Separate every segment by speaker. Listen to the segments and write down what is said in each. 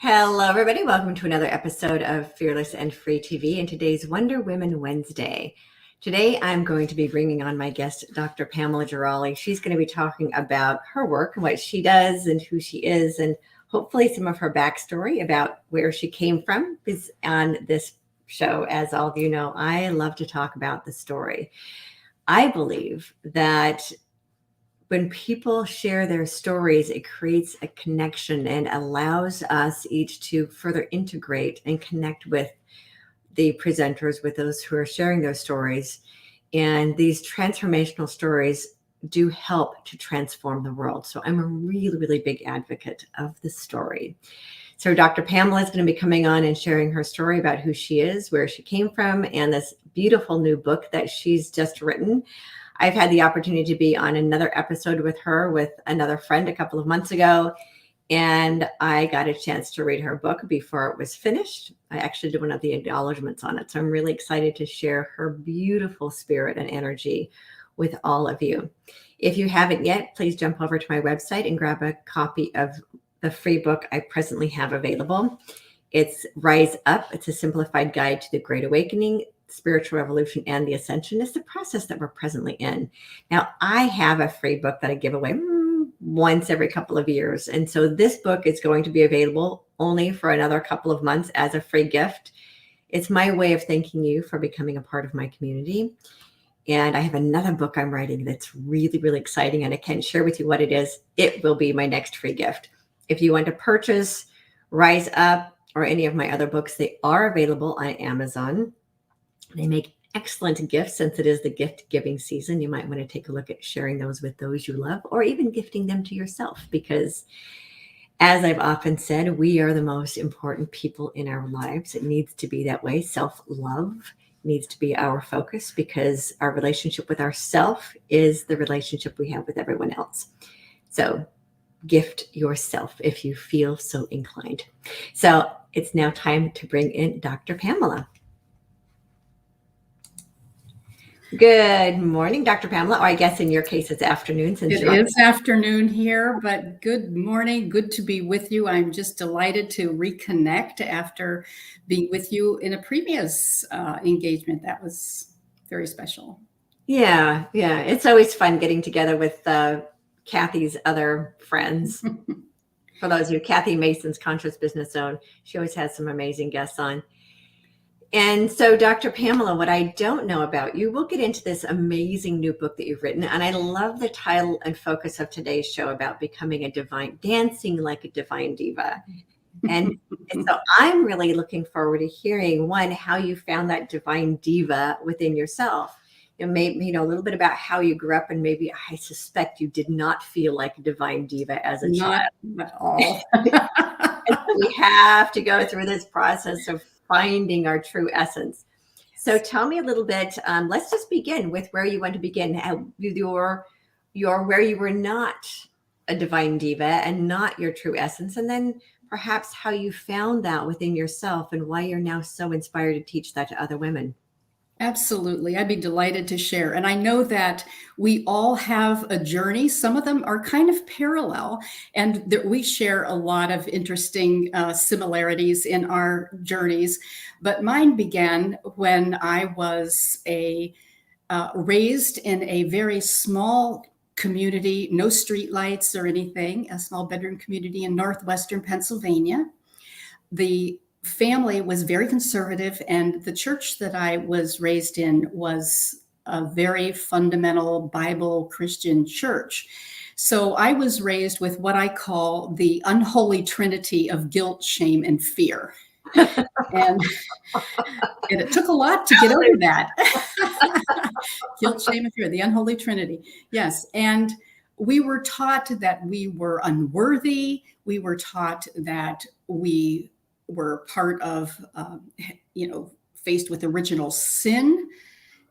Speaker 1: Hello, everybody. Welcome to another episode of Fearless and Free TV and today's Wonder Women Wednesday. Today, I'm going to be bringing on my guest, Dr. Pamela Gerali. She's going to be talking about her work and what she does and who she is, and hopefully some of her backstory about where she came from. Because on this show, as all of you know, I love to talk about the story. I believe that when people share their stories, it creates a connection and allows us each to further integrate and connect with the presenters, with those who are sharing their stories. And these transformational stories do help to transform the world. So I'm a really, really big advocate of the story. So Dr. Pamela is going to be coming on and sharing her story about who she is, where she came from, and this beautiful new book that she's just written. I've had the opportunity to be on another episode with her with another friend a couple of months ago, and I got a chance to read her book before it was finished. I actually did one of the acknowledgments on it, so I'm really excited to share her beautiful spirit and energy with all of you. If you haven't yet, please jump over to my website and grab a copy of the free book I presently have available. It's Rise Up. It's a simplified guide to the Great Awakening, Spiritual Revolution, and the Ascension. Is the process that we're presently in. Now, I have a free book that I give away once every couple of years. And so this book is going to be available only for another couple of months as a free gift. It's my way of thanking you for becoming a part of my community. And I have another book I'm writing that's really, really exciting, and I can't share with you what it is. It will be my next free gift. If you want to purchase Rise Up or any of my other books, they are available on Amazon. They make excellent gifts since it is the gift giving season. You might want to take a look at sharing those with those you love, or even gifting them to yourself, because as I've often said, we are the most important people in our lives. It needs to be that way. Self-love needs to be our focus, because our relationship with ourself is the relationship we have with everyone else. So gift yourself if you feel so inclined. So it's now time to bring in Dr. Pamela. Good morning, Dr. Pamela. Or I guess in your case, it's afternoon.
Speaker 2: It is afternoon here, but good morning. Good to be with you. I'm just delighted to reconnect after being with you in a previous engagement. That was very special.
Speaker 1: Yeah. It's always fun getting together with Kathy's other friends. For those of you, Kathy Mason's Conscious Business Zone. She always has some amazing guests on. And so, Dr. Pamela, what I don't know about you, we'll get into this amazing new book that you've written. And I love the title and focus of today's show about becoming a divine, dancing like a divine diva. And so I'm really looking forward to hearing, one, how you found that divine diva within yourself. Maybe, a little bit about how you grew up, and maybe I suspect you did not feel like a divine diva as a child.
Speaker 2: Not at all.
Speaker 1: And so we have to go through this process of finding our true essence. So tell me a little bit. Let's just begin with where you want to begin. Your where you were not a divine diva and not your true essence, and then perhaps how you found that within yourself and why you're now so inspired to teach that to other women.
Speaker 2: Absolutely. I'd be delighted to share. And I know that we all have a journey. Some of them are kind of parallel, and that we share a lot of interesting similarities in our journeys. But mine began when I was raised in a very small community, no streetlights or anything, a small bedroom community in northwestern Pennsylvania. The family was very conservative, and the church that I was raised in was a very fundamental Bible Christian church. So I was raised with what I call the unholy Trinity of guilt, shame, and fear. And it took a lot to get over that. Guilt, shame, and fear, the unholy Trinity. Yes. And we were taught that we were unworthy. We were taught that we were part of, faced with original sin.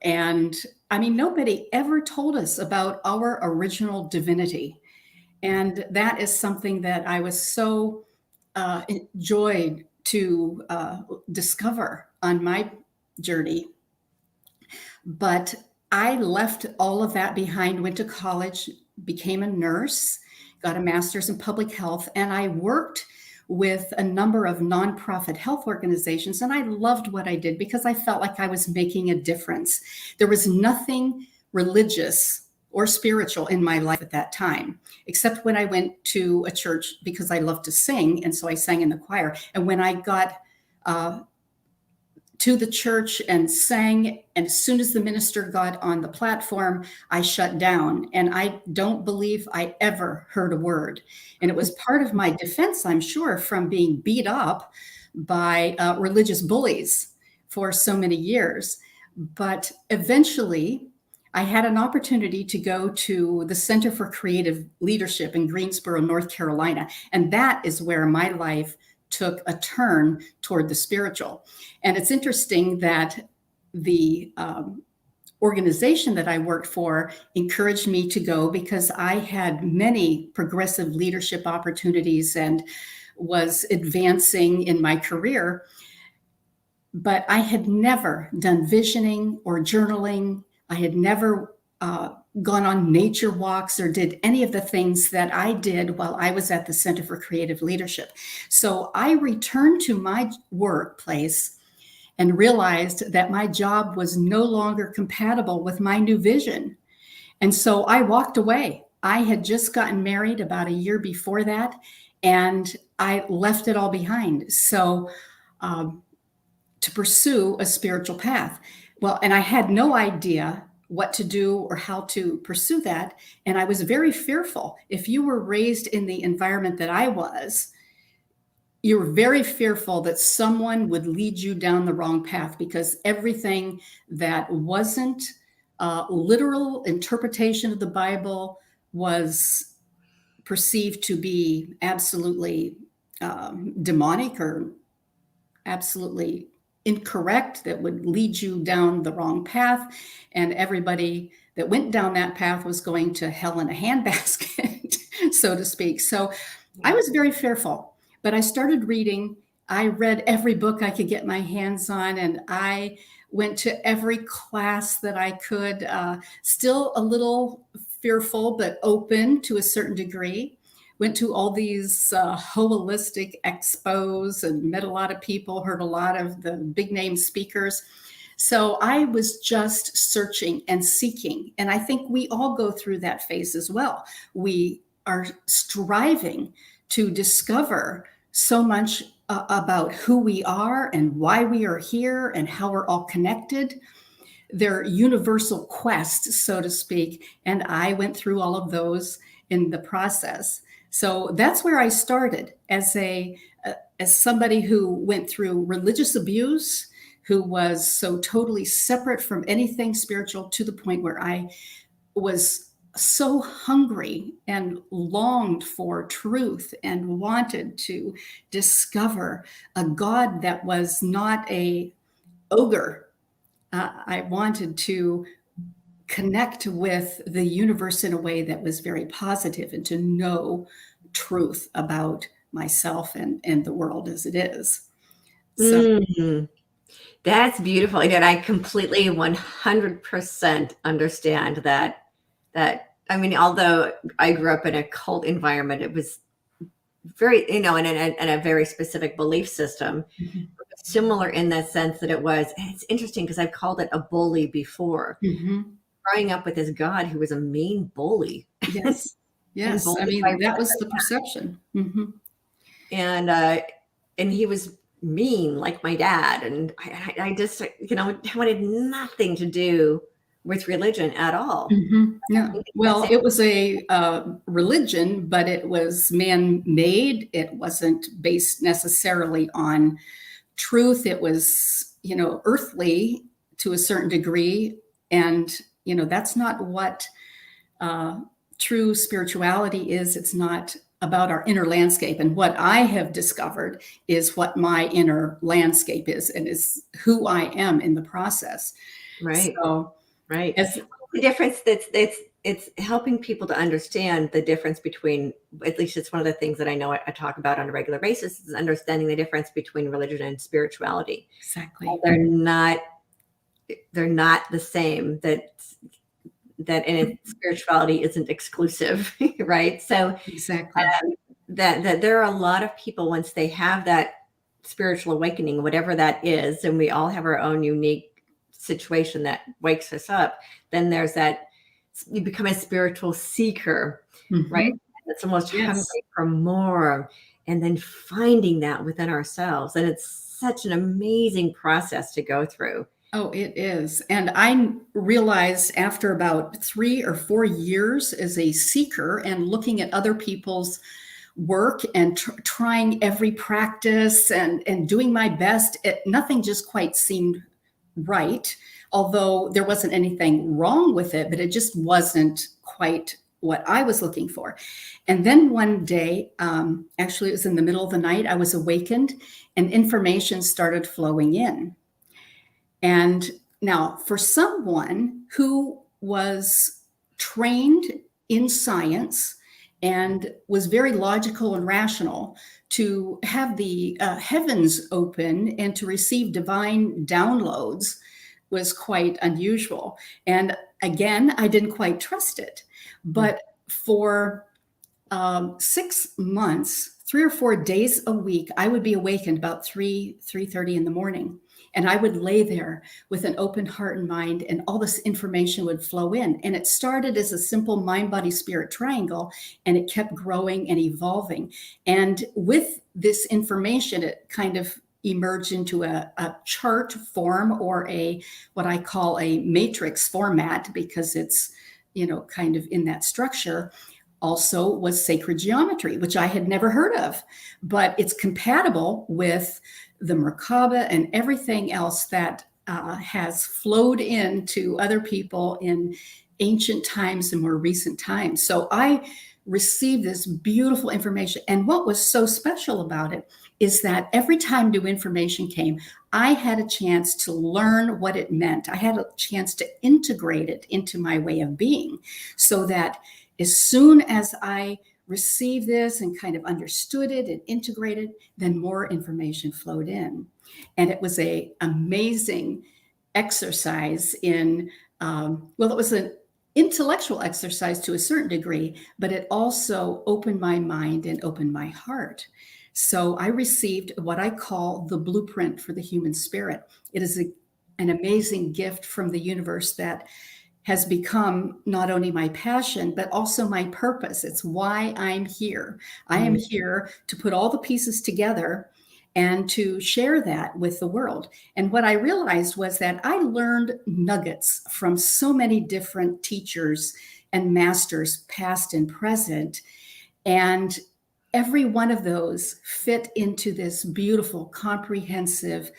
Speaker 2: And I mean, nobody ever told us about our original divinity. And that is something that I was so enjoyed to discover on my journey. But I left all of that behind, went to college, became a nurse, got a master's in public health, and I worked with a number of nonprofit health organizations. And I loved what I did because I felt like I was making a difference. There was nothing religious or spiritual in my life at that time, except when I went to a church because I loved to sing. And so I sang in the choir. And when I got to the church and sang, and as soon as the minister got on the platform, I shut down. And I don't believe I ever heard a word. And it was part of my defense, I'm sure, from being beat up by religious bullies for so many years. But eventually, I had an opportunity to go to the Center for Creative Leadership in Greensboro, North Carolina. And that is where my life took a turn toward the spiritual. And it's interesting that the organization that I worked for encouraged me to go because I had many progressive leadership opportunities and was advancing in my career. But I had never done visioning or journaling. I had never gone on nature walks or did any of the things that I did while I was at the Center for Creative Leadership. So I returned to my workplace and realized that my job was no longer compatible with my new vision. And so I walked away. I had just gotten married about a year before that, and I left it all behind. So to pursue a spiritual path. Well, and I had no idea what to do or how to pursue that. And I was very fearful. If you were raised in the environment that I was, you were very fearful that someone would lead you down the wrong path because everything that wasn't literal interpretation of the Bible was perceived to be absolutely demonic or absolutely incorrect, that would lead you down the wrong path. And everybody that went down that path was going to hell in a handbasket, so to speak. So I was very fearful, but I started reading. I read every book I could get my hands on, and I went to every class that I could, still a little fearful, but open to a certain degree. Went to all these holistic expos and met a lot of people, heard a lot of the big name speakers. So I was just searching and seeking. And I think we all go through that phase as well. We are striving to discover so much about who we are and why we are here and how we're all connected. They're universal quests, so to speak. And I went through all of those in the process. So that's where I started as somebody who went through religious abuse, who was so totally separate from anything spiritual, to the point where I was so hungry and longed for truth and wanted to discover a God that was not a ogre. I wanted to connect with the universe in a way that was very positive and to know truth about myself and the world as it is. So
Speaker 1: That's beautiful. And I completely 100% understand that. I mean, although I grew up in a cult environment, it was very, in a very specific belief system.
Speaker 2: mm-hmm.
Speaker 1: Similar in the sense that it's interesting because I've called it a bully before.
Speaker 2: Mm-hmm.
Speaker 1: Growing up with this God who was a mean bully.
Speaker 2: Yes. Yes. I mean, that was the perception. Mm-hmm.
Speaker 1: And he was mean like my dad. And I just, wanted nothing to do with religion at all.
Speaker 2: Mm-hmm. Yeah. Well, it was a religion, but it was man-made. It wasn't based necessarily on truth. It was, earthly to a certain degree. And, that's not what true spirituality is. It's not about our inner landscape. And what I have discovered is what my inner landscape is, and is who I am in the process.
Speaker 1: Right.
Speaker 2: So,
Speaker 1: right. The difference it's helping people to understand the difference between, at least it's one of the things that I know I talk about on a regular basis, is understanding the difference between religion and spirituality.
Speaker 2: Exactly.
Speaker 1: They're not the same. That in spirituality isn't exclusive, right? So
Speaker 2: exactly.
Speaker 1: that there are a lot of people, once they have that spiritual awakening, whatever that is, and we all have our own unique situation that wakes us up, then there's that, you become a spiritual seeker, right? It's almost hungry
Speaker 2: Yes.
Speaker 1: for more, and then finding that within ourselves. And it's such an amazing process to go through.
Speaker 2: Oh, it is. And I realized after about 3 or 4 years as a seeker and looking at other people's work and trying every practice and doing my best, nothing just quite seemed right. Although there wasn't anything wrong with it, but it just wasn't quite what I was looking for. And then one day, actually, it was in the middle of the night, I was awakened and information started flowing in. And now, for someone who was trained in science and was very logical and rational, to have the heavens open and to receive divine downloads was quite unusual. And again, I didn't quite trust it. But for 6 months, 3 or 4 days a week, I would be awakened about 3:30 in the morning. And I would lay there with an open heart and mind, and all this information would flow in. And it started as a simple mind, body, spirit triangle, and it kept growing and evolving. And with this information, it kind of emerged into a chart form, or what I call a matrix format, because it's, kind of in that structure. Also was sacred geometry, which I had never heard of, but it's compatible with the Merkaba and everything else that has flowed into other people in ancient times and more recent times. So I received this beautiful information. And what was so special about it is that every time new information came, I had a chance to learn what it meant. I had a chance to integrate it into my way of being, so that as soon as I received this and kind of understood it and integrated, then more information flowed in. And it was an amazing exercise in, it was an intellectual exercise to a certain degree, but it also opened my mind and opened my heart. So I received what I call the blueprint for the human spirit. It is an amazing gift from the universe that has become not only my passion, but also my purpose. It's why I'm here. I am here to put all the pieces together and to share that with the world. And what I realized was that I learned nuggets from so many different teachers and masters, past and present. And every one of those fit into this beautiful, comprehensive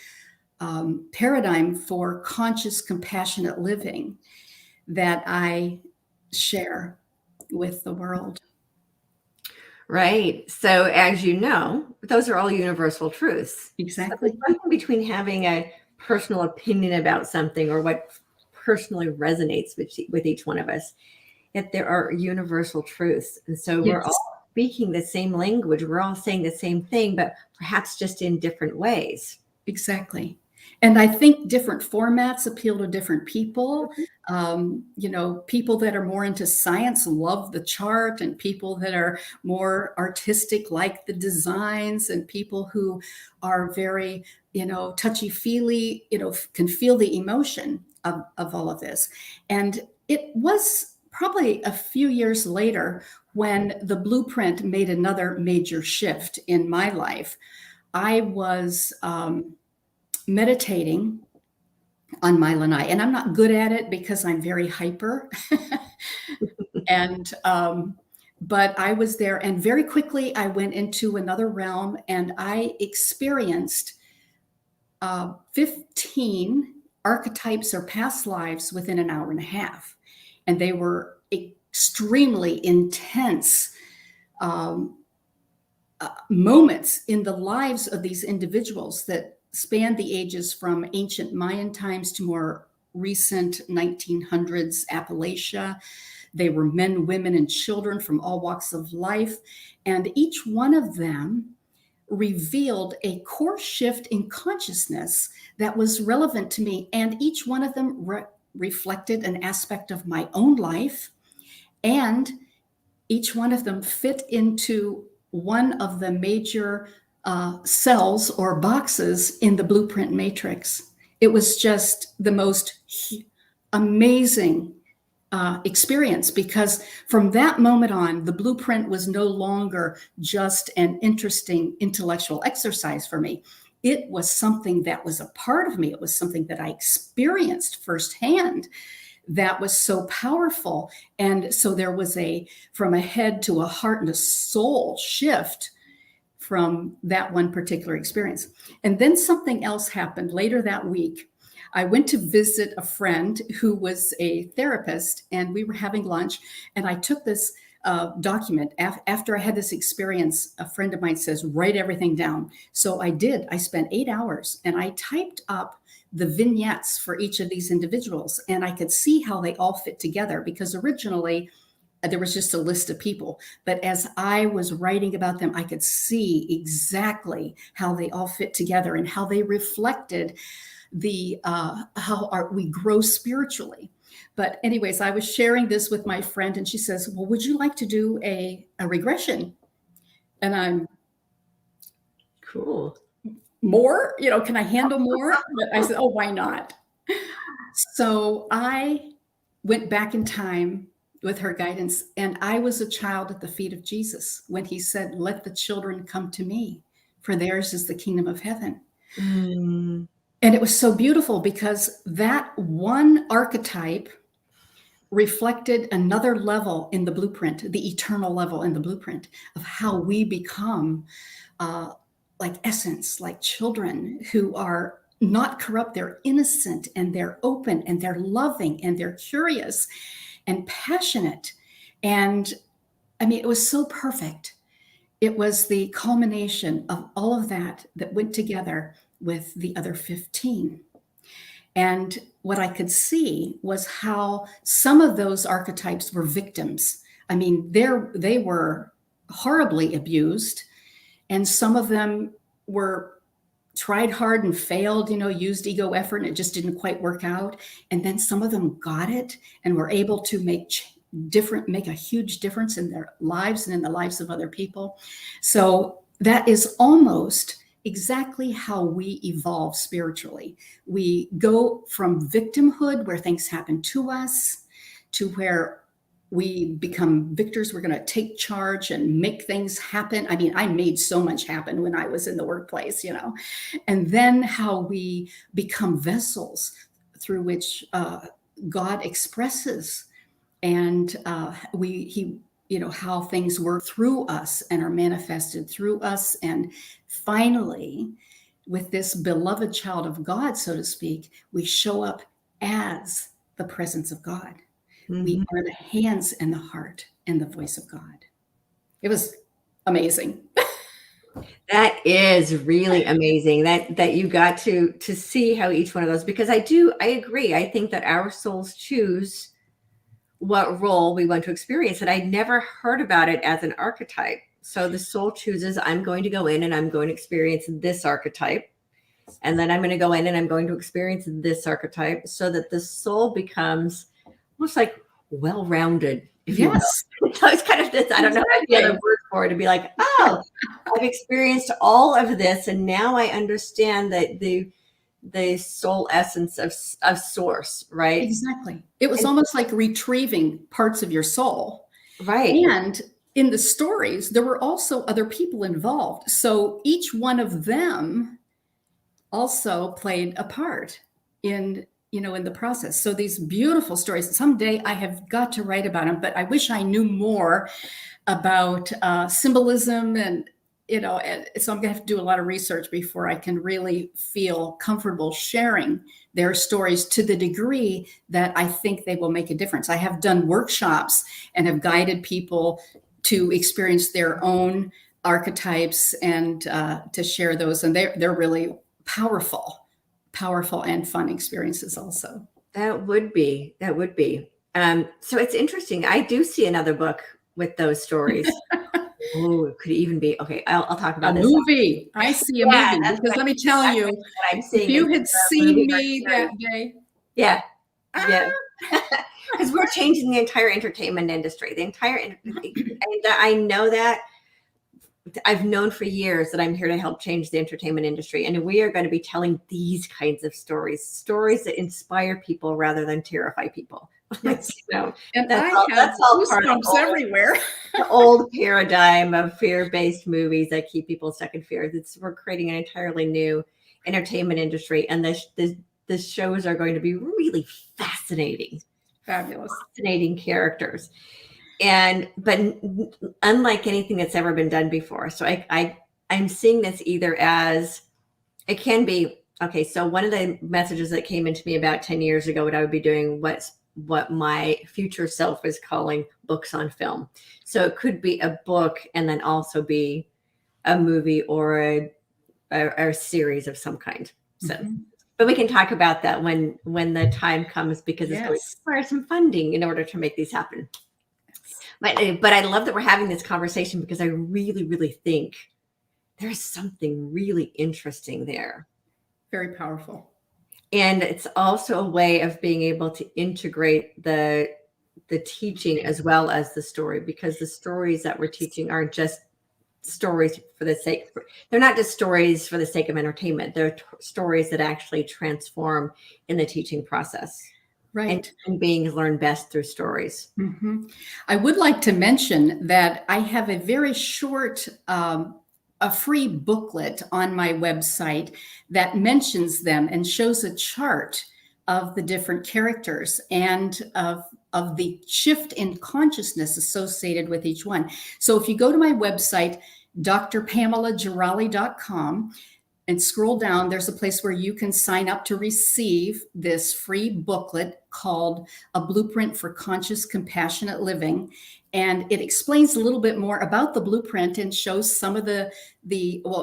Speaker 2: paradigm for conscious, compassionate living that I share with the world.
Speaker 1: Right. So as you know, those are all universal truths.
Speaker 2: Exactly.
Speaker 1: So there's something between having a personal opinion about something, or what personally resonates with each one of us, yet there are universal truths. And so we're all speaking the same language. We're all saying the same thing, but perhaps just in different ways.
Speaker 2: Exactly. And I think different formats appeal to different people. People that are more into science love the chart, and people that are more artistic like the designs, and people who are very, touchy-feely, can feel the emotion of all of this. And it was probably a few years later when the blueprint made another major shift in my life. I was meditating on my lanai, and I'm not good at it because I'm very hyper. And but I was there, and very quickly I went into another realm, and I experienced 15 archetypes or past lives within an hour and a half, and they were extremely intense moments in the lives of these individuals that spanned the ages from ancient Mayan times to more recent 1900s Appalachia. They were men, women, and children from all walks of life. And each one of them revealed a core shift in consciousness that was relevant to me. And each one of them reflected an aspect of my own life. And each one of them fit into one of the major cells or boxes in the blueprint matrix. It was just the most amazing experience, because from that moment on, the blueprint was no longer just an interesting intellectual exercise for me. It was something that was a part of me. It was something that I experienced firsthand that was so powerful. And so there was from a head to a heart and a soul shift from that one particular experience. And then something else happened later that week. I went to visit a friend who was a therapist, and we were having lunch, and I took this document. After I had this experience, a friend of mine says, write everything down. So I did. I spent 8 hours, and I typed up the vignettes for each of these individuals, and I could see how they all fit together, because originally there was just a list of people. But as I was writing about them, I could see exactly how they all fit together and how they reflected how we grow spiritually. But anyways, I was sharing this with my friend, and she says, well, would you like to do a regression? And I'm
Speaker 1: cool.
Speaker 2: More, can I handle more? But I said, oh, why not? So I went back in time with her guidance, and I was a child at the feet of Jesus when he said, let the children come to me, for theirs is the kingdom of heaven. And it was so beautiful, because that one archetype reflected another level in the blueprint, the eternal level in the blueprint of how we become like essence, like children who are not corrupt. They're innocent, and they're open, and they're loving, and they're curious and passionate. And I mean, it was so perfect. It was the culmination of all of that went together with the other 15. And what I could see was how some of those archetypes were victims. I mean, they were horribly abused, and some of them were tried hard and failed, used ego effort, and it just didn't quite work out. And then some of them got it and were able to make a huge difference in their lives and in the lives of other people. So that is almost exactly how we evolve spiritually. We go from victimhood, where things happen to us, to where we become victors. We're going to take charge and make things happen. I mean, I made so much happen when I was in the workplace, and then how we become vessels through which God expresses, and how things work through us and are manifested through us. And finally, with this beloved child of God, so to speak, we show up as the presence of God. Mm-hmm. We are the hands and the heart and the voice of God. It was amazing.
Speaker 1: That is really amazing that you got to see how each one of those, because I agree. I think that our souls choose what role we want to experience. And I never heard about it as an archetype. So the soul chooses, I'm going to go in and I'm going to experience this archetype. And then I'm going to go in and I'm going to experience this archetype, so that the soul becomes almost like well-rounded.
Speaker 2: Yes.
Speaker 1: So it's kind of this, I don't know any other word for it, to be like, oh, I've experienced all of this, and now I understand that the soul essence of source, right?
Speaker 2: Exactly. It was almost like retrieving parts of your soul.
Speaker 1: Right.
Speaker 2: And in the stories, there were also other people involved. So each one of them also played a part in the process. So these beautiful stories, someday I have got to write about them, but I wish I knew more about symbolism and so I'm going to have to do a lot of research before I can really feel comfortable sharing their stories to the degree that I think they will make a difference. I have done workshops and have guided people to experience their own archetypes and to share those. And they're really powerful and fun experiences also.
Speaker 1: That would be. So it's interesting. I do see another book with those stories. Oh, it could even be, okay, I'll talk about
Speaker 2: a movie. I see a movie, because let me tell you, if you had seen me that day.
Speaker 1: Yeah. Because we're changing the entire entertainment industry, and I know that I've known for years that I'm here to help change the entertainment industry. And we are going to be telling these kinds of stories that inspire people rather than terrify people.
Speaker 2: Yes.
Speaker 1: You know,
Speaker 2: And
Speaker 1: that's
Speaker 2: I have
Speaker 1: all part of
Speaker 2: goosebumps everywhere.
Speaker 1: the old paradigm of fear-based movies that keep people stuck in fear. We're creating an entirely new entertainment industry. And the shows are going to be really fascinating.
Speaker 2: Fabulous.
Speaker 1: Fascinating characters. But unlike anything that's ever been done before. So I'm seeing this either as, it can be, okay, so one of the messages that came into me about 10 years ago, what I would be doing, what my future self is calling books on film. So it could be a book and then also be a movie or a series of some kind. So, but we can talk about that when the time comes, because it's going to require some funding in order to make these happen. But I love that we're having this conversation, because I really, really think there's something really interesting there.
Speaker 2: Very powerful.
Speaker 1: And it's also a way of being able to integrate the teaching as well as the story, because the stories that we're teaching aren't just stories for the sake. They're not just stories for the sake of entertainment. They're stories that actually transform in the teaching process.
Speaker 2: Right.
Speaker 1: And beings learn best through stories.
Speaker 2: I would like to mention that I have a very short, a free booklet on my website that mentions them and shows a chart of the different characters and of the shift in consciousness associated with each one. So if you go to my website, drpamelagerali.com, and scroll down, there's a place where you can sign up to receive this free booklet called A Blueprint for Conscious Compassionate Living. And it explains a little bit more about the blueprint and shows some of it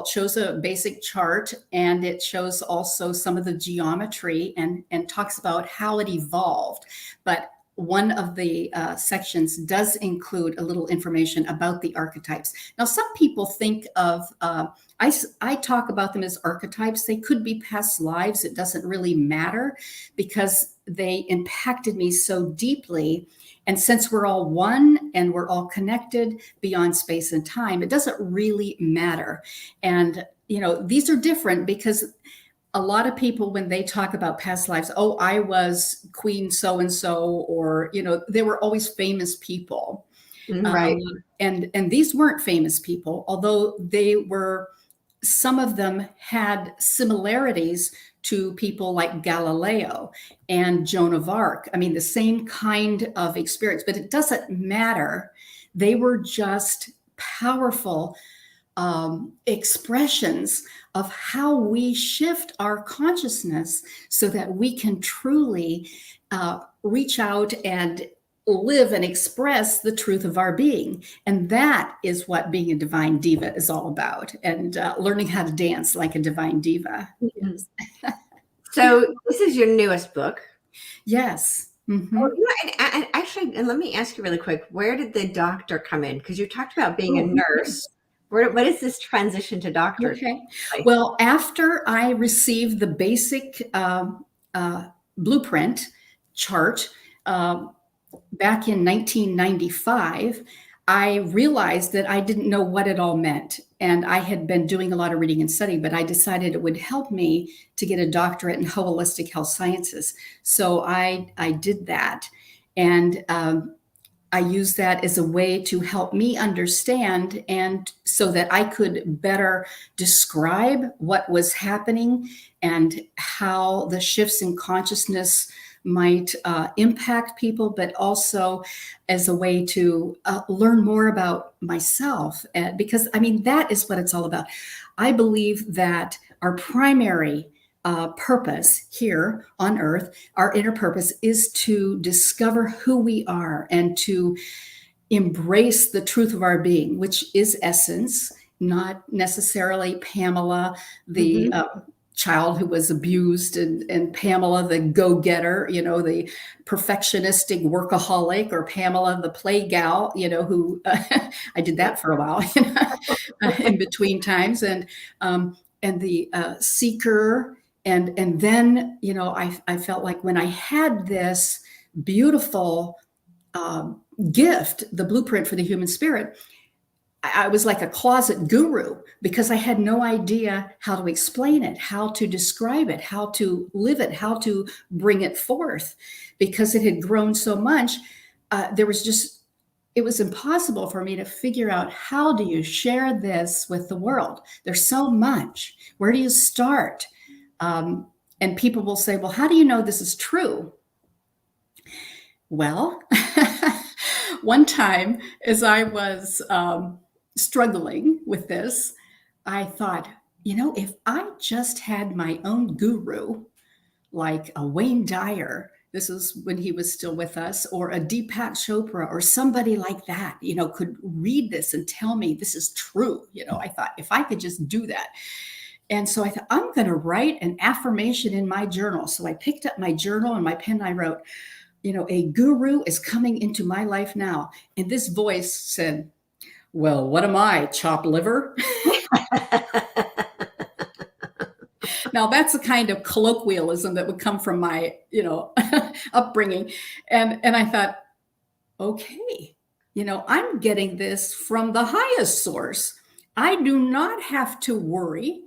Speaker 2: shows a basic chart, and it shows also some of the geometry and talks about how it evolved. But one of the sections does include a little information about the archetypes. Now, some people think of, I talk about them as archetypes. They could be past lives. It doesn't really matter, because they impacted me so deeply. And since we're all one and we're all connected beyond space and time, it doesn't really matter. And, these are different, because a lot of people, when they talk about past lives, oh, I was Queen so-and-so, or, they were always famous people.
Speaker 1: Right.
Speaker 2: And these weren't famous people, although some of them had similarities to people like Galileo and Joan of Arc. I mean, the same kind of experience, but it doesn't matter. They were just powerful expressions of how we shift our consciousness so that we can truly reach out and live and express the truth of our being. And that is what being a divine diva is all about, and learning how to dance like a divine diva. Yes.
Speaker 1: So this is your newest book.
Speaker 2: Yes.
Speaker 1: And actually, and let me ask you really quick, where did the doctor come in? Because you talked about being a nurse. What is this transition to doctor?
Speaker 2: Okay. Well, after I received the basic blueprint chart back in 1995, I realized that I didn't know what it all meant. And I had been doing a lot of reading and studying, but I decided it would help me to get a doctorate in holistic health sciences. So I did that. And I used that as a way to help me understand, and so that I could better describe what was happening and how the shifts in consciousness might impact people, but also as a way to learn more about myself. Because, that is what it's all about. I believe that our primary purpose here on earth, our inner purpose, is to discover who we are and to embrace the truth of our being, which is essence, not necessarily Pamela, the child who was abused, and Pamela, the go-getter, the perfectionistic workaholic, or Pamela, the play gal, who I did that for a while in between times, and the seeker. And then, I felt like when I had this beautiful gift, the blueprint for the human spirit, I was like a closet guru because I had no idea how to explain it, how to describe it, how to live it, how to bring it forth, because it had grown so much. It was impossible for me to figure out, how do you share this with the world? There's so much. Where do you start? And people will say, well, how do you know this is true? Well, one time as I was struggling with this, I thought, if I just had my own guru, like a Wayne Dyer, this is when he was still with us, or a Deepak Chopra, or somebody like that, could read this and tell me this is true. I thought, if I could just do that. And so I thought, I'm going to write an affirmation in my journal. So I picked up my journal and my pen, and I wrote, a guru is coming into my life now. And this voice said, well, what am I, chopped liver? Now that's a kind of colloquialism that would come from my, upbringing. And I thought, okay, I'm getting this from the highest source. I do not have to worry.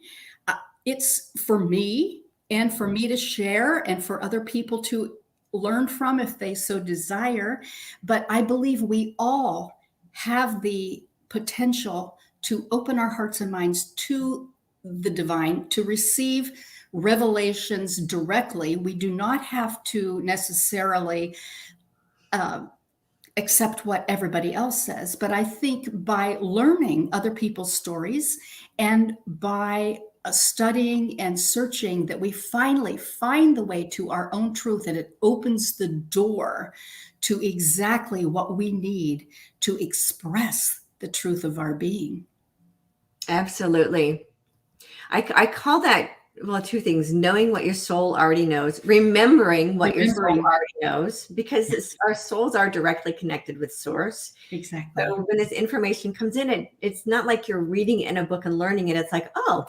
Speaker 2: It's for me, and for me to share, and for other people to learn from if they so desire. But I believe we all have the potential to open our hearts and minds to the divine, to receive revelations directly. We do not have to necessarily accept what everybody else says. But I think by learning other people's stories, and by studying and searching, that we finally find the way to our own truth, and it opens the door to exactly what we need to express the truth of our being.
Speaker 1: Absolutely. I call that, well, two things: knowing what your soul already knows, remembering what your soul already knows, because our souls are directly connected with source.
Speaker 2: Exactly.
Speaker 1: So when this information comes in, it's not like you're reading it in a book and learning it. It's like, oh,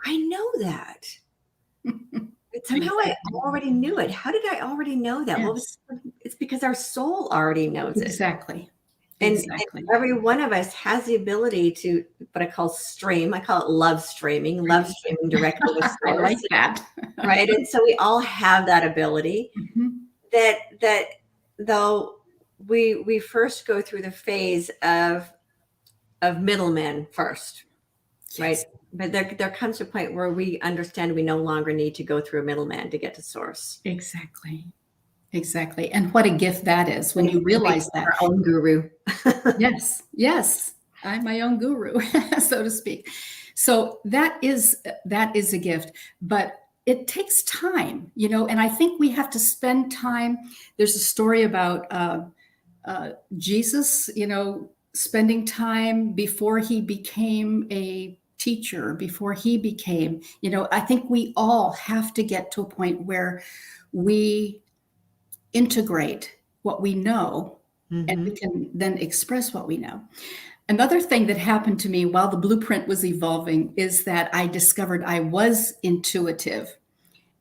Speaker 1: I know that. Somehow I already knew it. How did I already know that?
Speaker 2: Yes.
Speaker 1: Well, it's because our soul already knows it.
Speaker 2: Exactly.
Speaker 1: And,
Speaker 2: Exactly.
Speaker 1: and every one of us has the ability to, what I call stream. I call it love streaming directly with source.
Speaker 2: I like that.
Speaker 1: Right. And so we all have that ability.
Speaker 2: Mm-hmm.
Speaker 1: that though we first go through the phase of middlemen first. Yes. Right. But there comes a point where we understand we no longer need to go through a middleman to get to source.
Speaker 2: Exactly. Exactly. And what a gift that is when you realize that.
Speaker 1: Our own guru.
Speaker 2: Yes. I'm my own guru, so to speak. So that is a gift, but it takes time, and I think we have to spend time. There's a story about Jesus, spending time before he became a teacher, before he became, I think we all have to get to a point where we integrate what we know, mm-hmm. and we can then express what we know. Another thing that happened to me while the blueprint was evolving is that I discovered I was intuitive.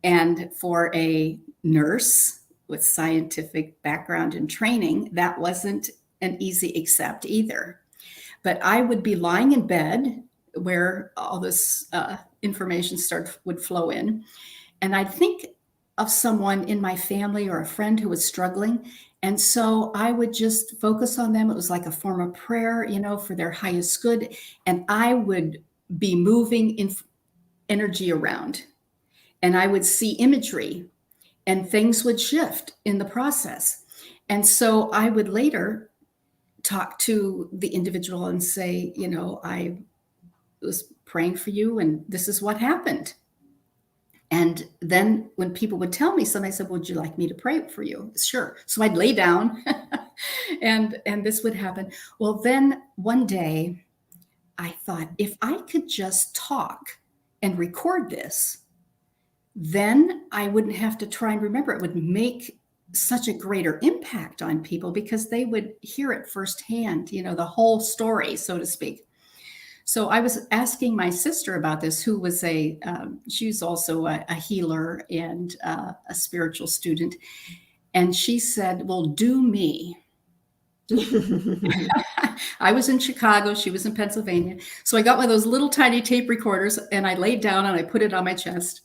Speaker 2: And for a nurse with scientific background and training, that wasn't an easy accept either. But I would be lying in bed where all this information would flow in, and I'd think of someone in my family or a friend who was struggling. And so I would just focus on them. It was like a form of prayer, for their highest good. And I would be moving energy around, and I would see imagery, and things would shift in the process. And so I would later talk to the individual and say, I was praying for you, and this is what happened. And then when people would tell me something, I said, would you like me to pray for you? Sure. So I'd lay down and this would happen. Well, then one day I thought, if I could just talk and record this, then I wouldn't have to try and remember. It would make such a greater impact on people because they would hear it firsthand, the whole story, so to speak. So I was asking my sister about this, who was she's also a healer and a spiritual student. And she said, well, do me. I was in Chicago. She was in Pennsylvania. So I got one of those little tiny tape recorders and I laid down and I put it on my chest.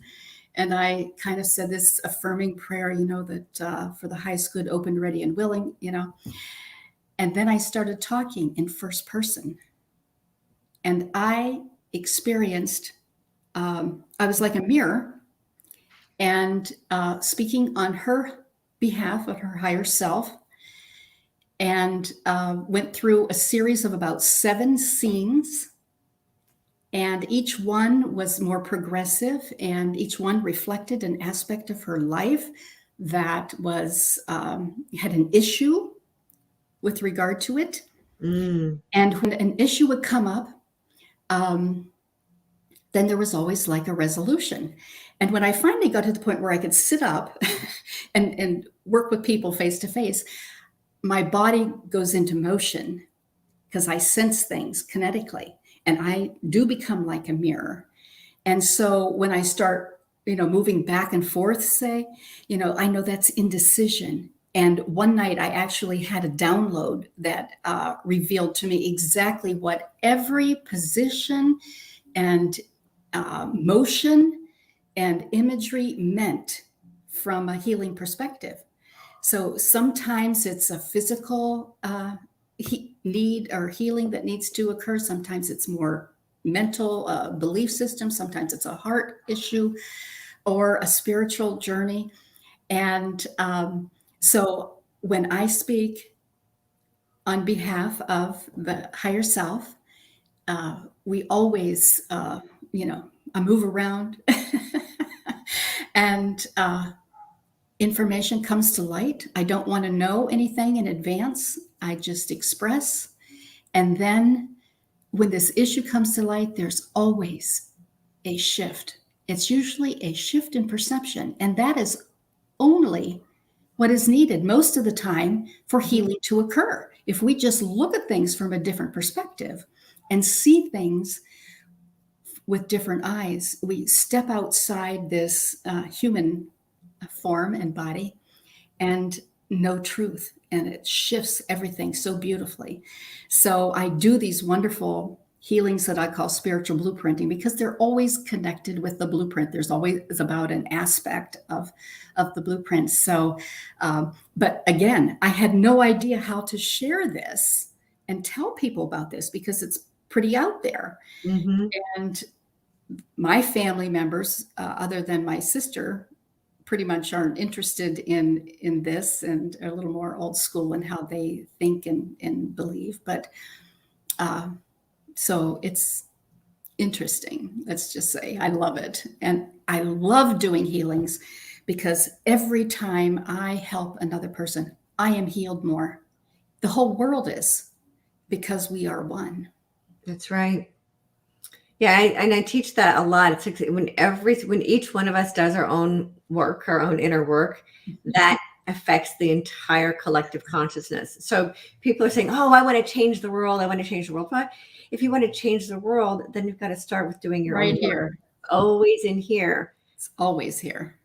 Speaker 2: And I kind of said this affirming prayer, that for the highest good, open, ready, and willing. And then I started talking in first person. And I experienced, I was like a mirror and speaking on her behalf, of her higher self, and went through a series of about 7 scenes. And each one was more progressive, and each one reflected an aspect of her life that was had an issue with regard to it.
Speaker 1: Mm.
Speaker 2: And when an issue would come up, then there was always like a resolution. And when I finally got to the point where I could sit up and work with people face to face, my body goes into motion because I sense things kinetically, and I do become like a mirror. And so when I start, moving back and forth, say, I know that's indecision. And one night I actually had a download that revealed to me exactly what every position and motion and imagery meant from a healing perspective. So sometimes it's a physical need or healing that needs to occur. Sometimes it's more mental belief system. Sometimes it's a heart issue or a spiritual journey. And so when I speak on behalf of the higher self, we always, I move around and information comes to light. I don't want to know anything in advance. I just express. And then when this issue comes to light, there's always a shift. It's usually a shift in perception. And that is only what is needed most of the time for healing to occur. If we just look at things from a different perspective and see things with different eyes, we step outside this human form and body and know truth, and it shifts everything so beautifully. So I do these wonderful healings that I call spiritual blueprinting because they're always connected with the blueprint. There's always about an aspect of the blueprint. So, but again, I had no idea how to share this and tell people about this because it's pretty out there.
Speaker 1: Mm-hmm.
Speaker 2: And my family members, other than my sister, pretty much aren't interested in this and are a little more old school in how they think and believe. But so it's interesting. Let's just say I love it. And I love doing healings because every time I help another person, I am healed more. The whole world is, because we are one.
Speaker 1: That's right. Yeah, and I teach that a lot. It's like when each one of us does our own work, our own inner work, that affects the entire collective consciousness. So people are saying, "Oh, I want to change the world. I want to change the world." But if you want to change the world, then you've got to start with doing your
Speaker 2: Right
Speaker 1: own
Speaker 2: here.
Speaker 1: work. Always in here.
Speaker 2: It's always here.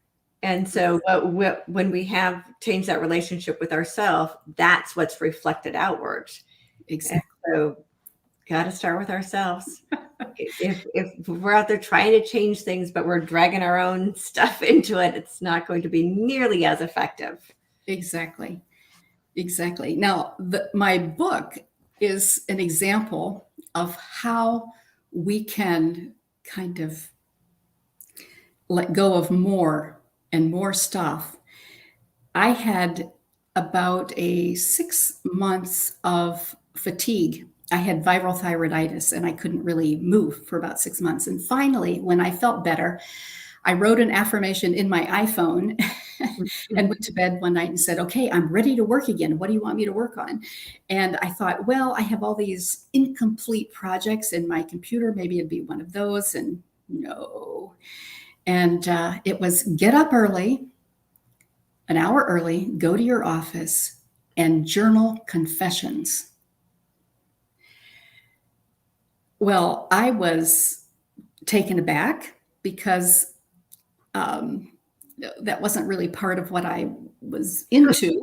Speaker 1: And so when we have changed that relationship with ourselves, that's what's reflected outwards.
Speaker 2: Exactly.
Speaker 1: And so got to start with ourselves. If we're out there trying to change things, but we're dragging our own stuff into it, it's not going to be nearly as effective.
Speaker 2: Exactly. Now, my book is an example of how we can kind of let go of more and more stuff. I had about 6 months of fatigue. I had viral thyroiditis and I couldn't really move for about 6 months. And finally, when I felt better, I wrote an affirmation in my iPhone and went to bed one night and said, "Okay, I'm ready to work again. What do you want me to work on?" And I thought, well, I have all these incomplete projects in my computer. Maybe it'd be one of those. And no. And it was get up early, an hour early, go to your office and journal confessions. Well, I was taken aback because that wasn't really part of what I was into.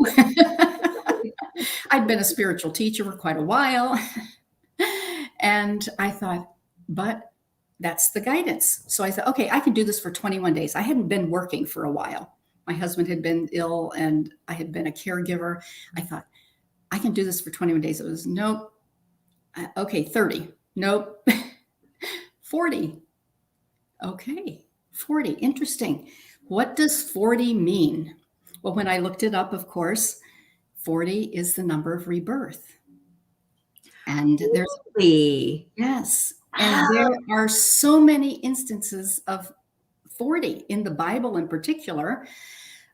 Speaker 2: I'd been a spiritual teacher for quite a while. And I thought, but that's the guidance. So I thought, okay, I can do this for 21 days. I hadn't been working for a while. My husband had been ill and I had been a caregiver. I thought, I can do this for 21 days. It was, nope. Okay, 30. Nope. 40. Okay, 40. Interesting. What does 40 mean? Well, when I looked it up, of course, 40 is the number of rebirth. And there's,
Speaker 1: Really?
Speaker 2: yes, and there are so many instances of 40 in the Bible in particular.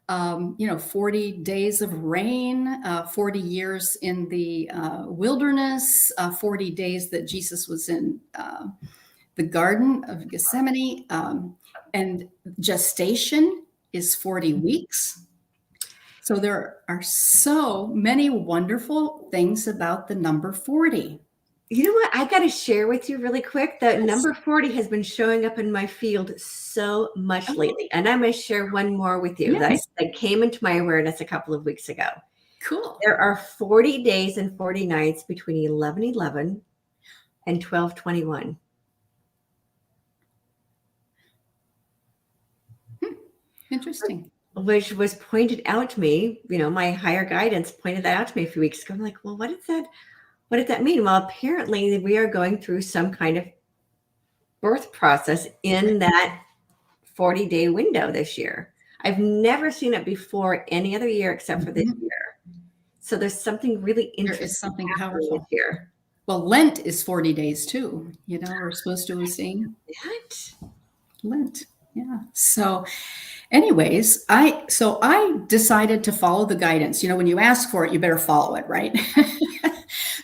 Speaker 2: 40 days of rain, 40 years in the wilderness, 40 days that Jesus was in the Garden of Gethsemane, and gestation is 40 weeks. So there are so many wonderful things about the number 40.
Speaker 1: You know what? I got to share with you really quick. The number 40 has been showing up in my field so much lately. And I'm going to share one more with you that came into my awareness a couple of weeks ago.
Speaker 2: Cool.
Speaker 1: There are 40 days and 40 nights between 11/11 and 12/21.
Speaker 2: Interesting.
Speaker 1: Which was pointed out to me, my higher guidance pointed that out to me a few weeks ago. I'm like, well, what did that mean? Well, apparently we are going through some kind of birth process in that 40-day window this year. I've never seen it before any other year except for this year. So there's something really interesting.
Speaker 2: There is something powerful
Speaker 1: this year.
Speaker 2: Well, Lent is 40 days too. We're supposed to be seeing Lent. Yeah. So anyways, I decided to follow the guidance. When you ask for it, you better follow it, right?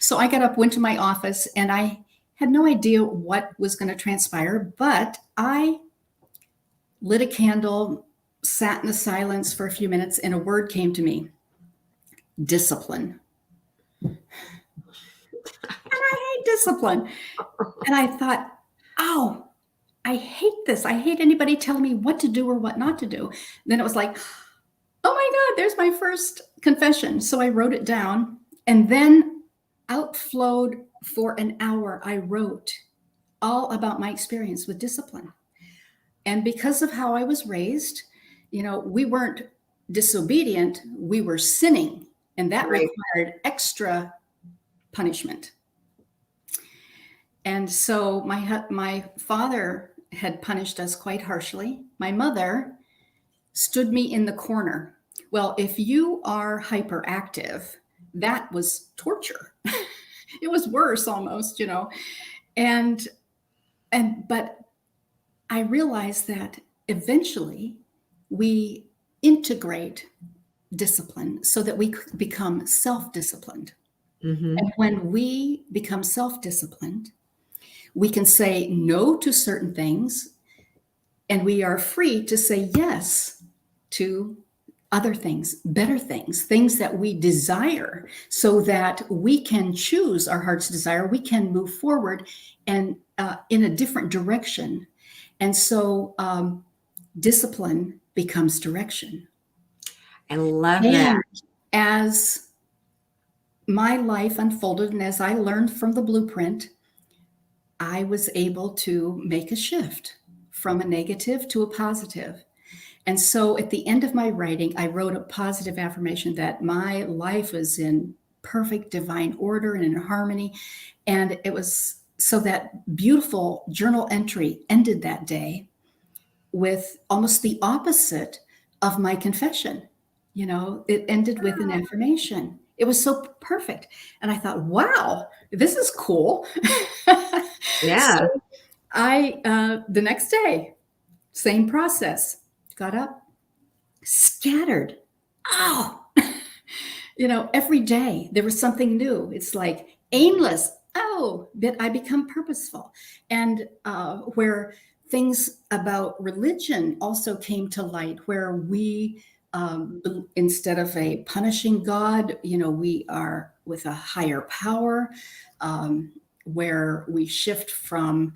Speaker 2: So I got up, went to my office, and I had no idea what was going to transpire, but I lit a candle, sat in the silence for a few minutes, and a word came to me: discipline. And I hate discipline. And I thought, oh, I hate this. I hate anybody telling me what to do or what not to do. Then it was like, oh my God, there's my first confession. So I wrote it down, and then outflowed for an hour. I wrote all about my experience with discipline. And because of how I was raised, we weren't disobedient, we were sinning, and that required extra punishment. And so my father had punished us quite harshly. My mother stood me in the corner. Well, if you are hyperactive, that was torture. It was worse almost, but I realized that eventually we integrate discipline so that we become self-disciplined.
Speaker 1: Mm-hmm.
Speaker 2: And when we become self-disciplined, we can say no to certain things, and we are free to say yes to other things, better things, things that we desire, so that we can choose our heart's desire. We can move forward and in a different direction. And so discipline becomes direction.
Speaker 1: I love that.
Speaker 2: As my life unfolded and as I learned from the blueprint, I was able to make a shift from a negative to a positive. And so at the end of my writing, I wrote a positive affirmation that my life is in perfect divine order and in harmony. And it was so that beautiful journal entry ended that day with almost the opposite of my confession. It ended with an affirmation. It was so perfect. And I thought, wow, this is cool.
Speaker 1: Yeah.
Speaker 2: So the next day, same process. Got up, scattered. Oh, every day there was something new. It's like aimless. Oh, but I become purposeful. And where things about religion also came to light, where we, instead of a punishing God, we are with a higher power, where we shift from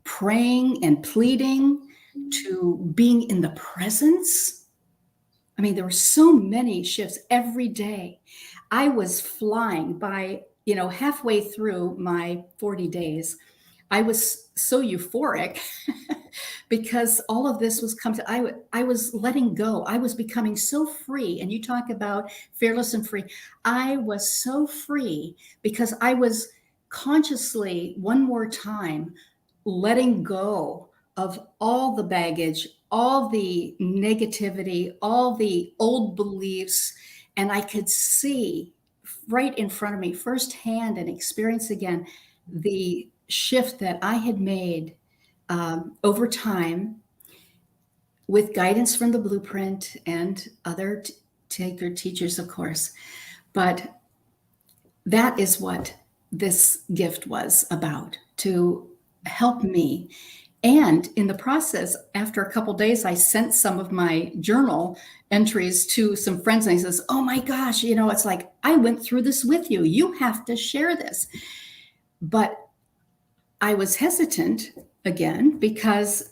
Speaker 2: praying and pleading to being in the presence I mean, there were so many shifts every day. I was flying by, halfway through my 40 days. I was so euphoric because all of this was coming. I was letting go. I was becoming so free. And you talk about fearless and free. I was so free because I was consciously, one more time, letting go of all the baggage, all the negativity, all the old beliefs. And I could see right in front of me firsthand and experience again the shift that I had made over time with guidance from the blueprint and other sacred teachers, of course. But that is what this gift was about, to help me. And in the process, after a couple of days, I sent some of my journal entries to some friends, and he says, "Oh my gosh, it's like, I went through this with you. You have to share this." But I was hesitant again because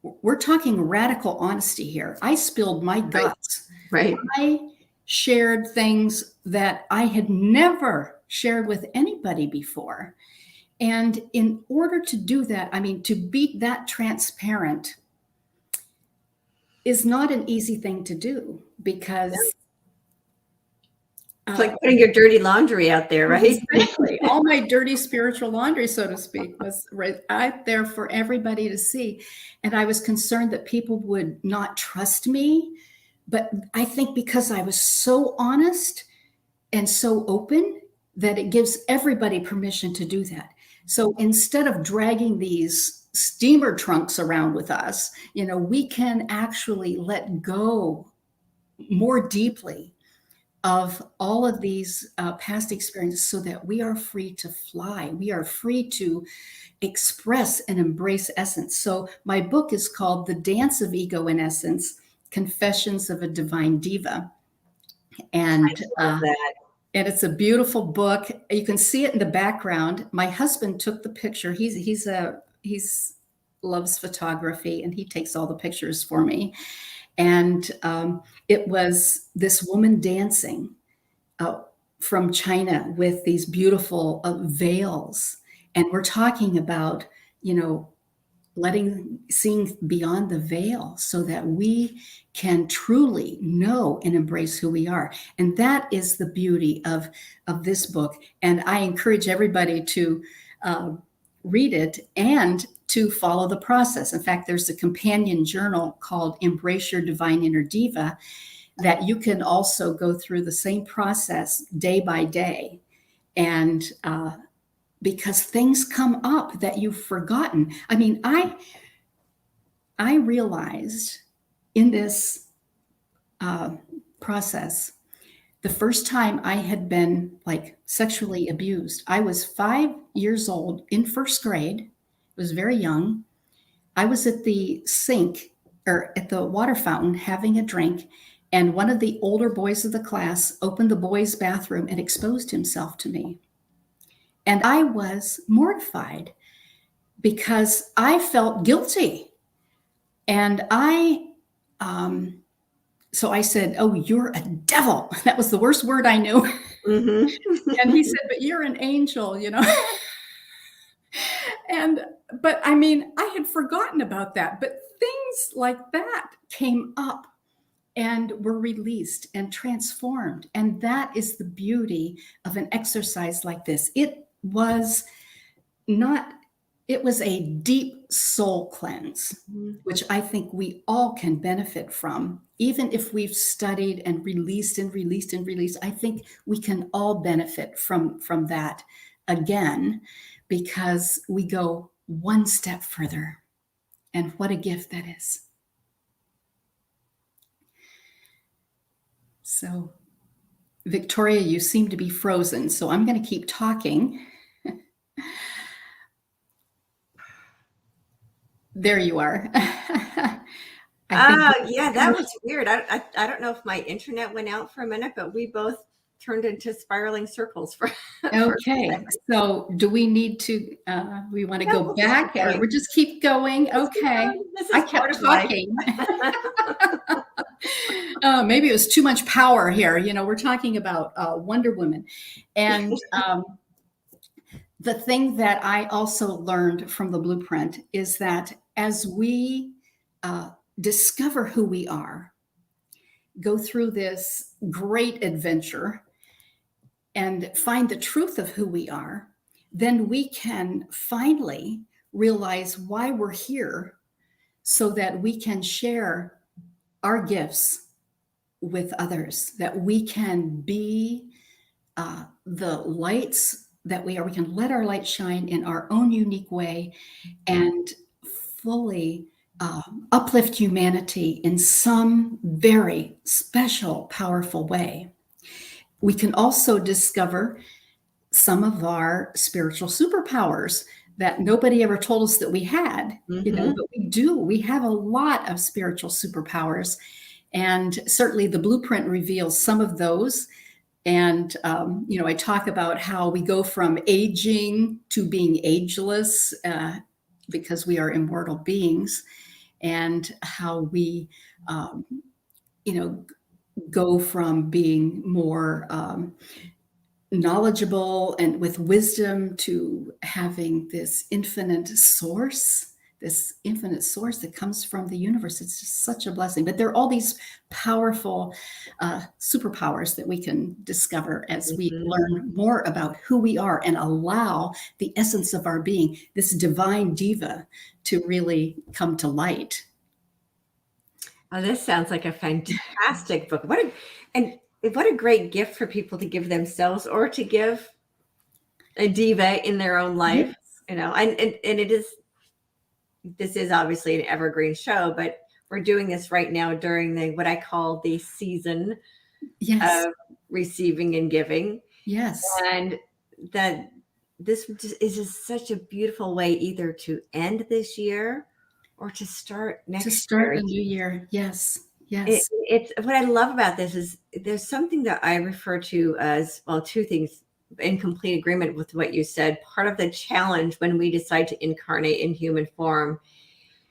Speaker 2: we're talking radical honesty here. I spilled my guts.
Speaker 1: Right.
Speaker 2: I shared things that I had never shared with anybody before. And in order to do that, to be that transparent is not an easy thing to do, because
Speaker 1: it's like putting your dirty laundry out there, right?
Speaker 2: Exactly. All my dirty spiritual laundry, so to speak, was right out there for everybody to see. And I was concerned that people would not trust me. But I think because I was so honest and so open, that it gives everybody permission to do that. So instead of dragging these steamer trunks around with us, we can actually let go more deeply of all of these past experiences, so that we are free to fly. We are free to express and embrace essence. So my book is called The Dance of Ego and Essence, Confessions of a Divine Diva. And
Speaker 1: I love that.
Speaker 2: And it's a beautiful book. You can see it in the background. My husband took the picture. He's loves photography, and he takes all the pictures for me. And it was this woman dancing from China with these beautiful veils. And we're talking about, seeing beyond the veil, so that we can truly know and embrace who we are. And that is the beauty of this book. And I encourage everybody to read it and to follow the process. In fact, there's a companion journal called Embrace Your Divine Inner Diva, that you can also go through the same process day by day. And because things come up that you've forgotten. I realized in this process, the first time I had been sexually abused, I was 5 years old in first grade. I was very young. I was at the sink, or at the water fountain, having a drink, and one of the older boys of the class opened the boys' bathroom and exposed himself to me. And I was mortified because I felt guilty. And so I said, "Oh, you're a devil." That was the worst word I knew.
Speaker 1: Mm-hmm.
Speaker 2: And he said, "But you're an angel, But I had forgotten about that. But things like that came up and were released and transformed. And that is the beauty of an exercise like this. It was a deep soul cleanse, which I think we all can benefit from. Even if we've studied and released and released and released, I think we can all benefit from that again, because we go one step further. And what a gift that is. So, Victoria, you seem to be frozen, so I'm going to keep talking. There you are.
Speaker 1: Yeah, that was weird. I don't know if my internet went out for a minute, but we both turned into spiraling circles for.
Speaker 2: Okay, so do we need to, we want to
Speaker 1: No,
Speaker 2: go
Speaker 1: we'll just
Speaker 2: back
Speaker 1: keep
Speaker 2: or
Speaker 1: going.
Speaker 2: we'll just keep going?
Speaker 1: Let's keep
Speaker 2: Okay.
Speaker 1: going. This
Speaker 2: I
Speaker 1: is part
Speaker 2: kept
Speaker 1: of life.
Speaker 2: talking. Maybe it was too much power here. We're talking about Wonder Woman. And the thing that I also learned from the blueprint is that as we discover who we are, go through this great adventure, and find the truth of who we are, then we can finally realize why we're here so that we can share our gifts with others, that we can be the lights that we are. We can let our light shine in our own unique way and fully uplift humanity in some very special, powerful way. We can also discover some of our spiritual superpowers that nobody ever told us that we had, but we do. We have a lot of spiritual superpowers. And certainly the blueprint reveals some of those. And, I talk about how we go from aging to being ageless because we are immortal beings, and how we, go from being more knowledgeable and with wisdom to having this infinite source that comes from the universe. It's just such a blessing. But there are all these powerful superpowers that we can discover as we learn more about who we are and allow the essence of our being, this divine diva, to really come to light.
Speaker 1: Oh, this sounds like a fantastic book. What a great gift for people to give themselves or to give a diva in their own life. Yes. This is obviously an evergreen show, but we're doing this right now during what I call the season of receiving and giving.
Speaker 2: Yes.
Speaker 1: And that this is just such a beautiful way either to end this year or to start next year.
Speaker 2: To start a new year. Yes. Yes.
Speaker 1: It's what I love about this is there's something that I refer to as, well, two things in complete agreement with what you said. Part of the challenge when we decide to incarnate in human form,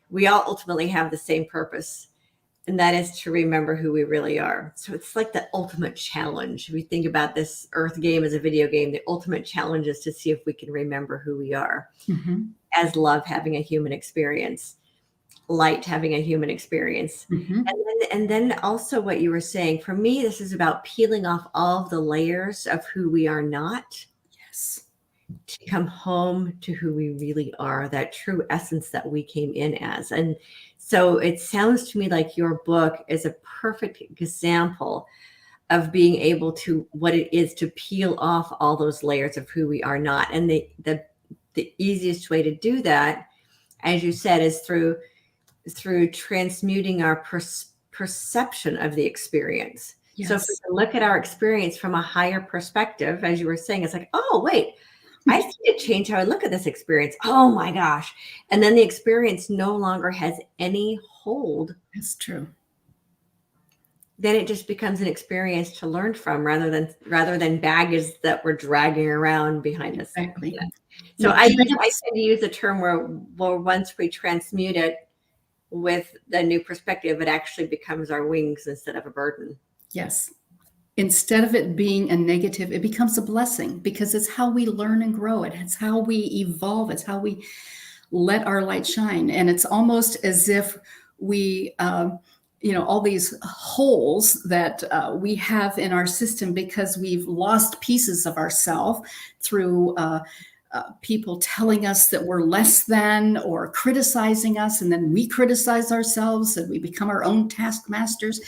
Speaker 1: we all ultimately have the same purpose, and that is to remember who we really are. So it's like the ultimate challenge. We think about this Earth game as a video game. The ultimate challenge is to see if we can remember who we are, as love having a human experience, light having a human experience. And then also what you were saying, for me, this is about peeling off all of the layers of who we are not.
Speaker 2: Yes.
Speaker 1: To come home to who we really are, that true essence that we came in as. And so it sounds to me like your book is a perfect example of being able to, what it is to peel off all those layers of who we are not. And the easiest way to do that, as you said, is through transmuting our perception of the experience. Yes. So if we can look at our experience from a higher perspective, as you were saying, it's like, oh, wait, I see it change how I look at this experience. Oh my gosh. And then the experience no longer has any hold.
Speaker 2: That's true.
Speaker 1: Then it just becomes an experience to learn from rather than baggage that we're dragging around behind us.
Speaker 2: Exactly.
Speaker 1: So I tend to use the term where once we transmute it with the new perspective, it actually becomes our wings instead of a burden.
Speaker 2: Yes. Instead of it being a negative, it becomes a blessing, because it's how we learn and grow. It's how we evolve. It's how we let our light shine. And it's almost as if we, all these holes that we have in our system because we've lost pieces of ourselves through people telling us that we're less than or criticizing us. And then we criticize ourselves and we become our own taskmasters.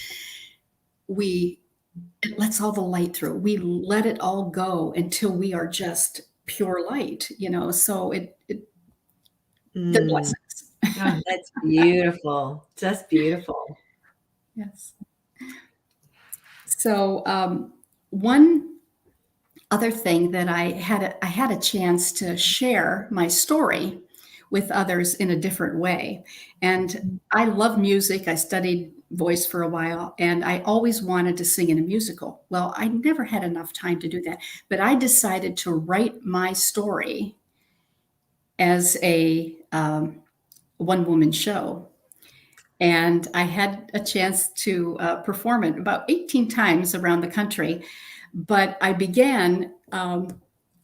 Speaker 2: It lets all the light through. We let it all go until we are just pure light, so the blessings.
Speaker 1: Oh, that's beautiful. Just beautiful.
Speaker 2: Yes. So one other thing that I had a chance to share my story with others in a different way. And I love music. I studied voice for a while, and I always wanted to sing in a musical. Well, I never had enough time to do that, but I decided to write my story as a one-woman show. And I had a chance to perform it about 18 times around the country. But I began